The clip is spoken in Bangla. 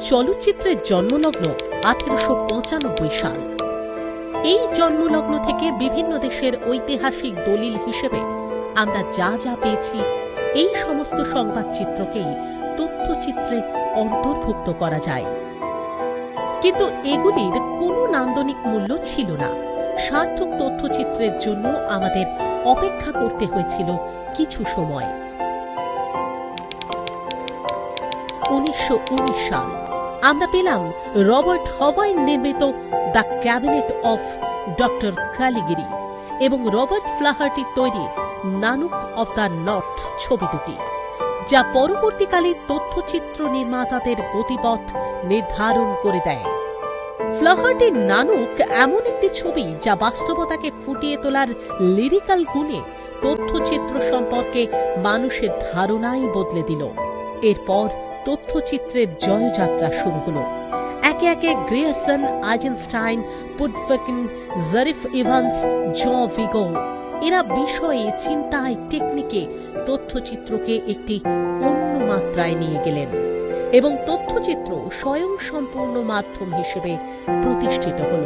চলচ্চিত্রের জন্মলগ্ন 1895 সাল। এই জন্মলগ্ন থেকে বিভিন্ন দেশের ঐতিহাসিক দলিল হিসেবে আমরা যা যা পেয়েছি, এই সমস্ত সংবাদচিত্রকেই তথ্যচিত্রে অন্তর্ভুক্ত করা যায়। কিন্তু এগুলির কোনো নান্দনিক মূল্য ছিল না। সার্থক তথ্যচিত্রের জন্য আমাদের অপেক্ষা করতে হয়েছিল কিছু সময়। 1919 সাল আমরা পেলাম রবার্ট হভাইন নির্মিত দ্য ক্যাবিনেট অফ ডক্টর কালিগিরি এবং রবার্ট ফ্লাহার্টির তৈরি নানুক অফ দ্য নর্থ ছবি দুটি, যা পরবর্তীকালে তথ্যচিত্র নির্মাতাদের গতিপথ নির্ধারণ করে দেয়। ফ্লাহার্টির নানুক এমন একটি ছবি যা বাস্তবতাকে ফুটিয়ে তোলার লিরিক্যাল গুণে তথ্যচিত্র সম্পর্কে মানুষের ধারণাই বদলে দিল। এরপর তথ্যচিত্রের জয়যাত্রা শুরু হল। একে একে গ্রিয়ারসন, আইজেনস্টাইন, পুডফেকিন, জারিফ ইভান্স, জ ভিগো এরা বিষয়ে, চিন্তায়, টেকনিকে তথ্যচিত্রকে একটি অন্য মাত্রায় নিয়ে গেলেন এবং তথ্যচিত্র স্বয়ংসম্পূর্ণ মাধ্যম হিসেবে প্রতিষ্ঠিত হল।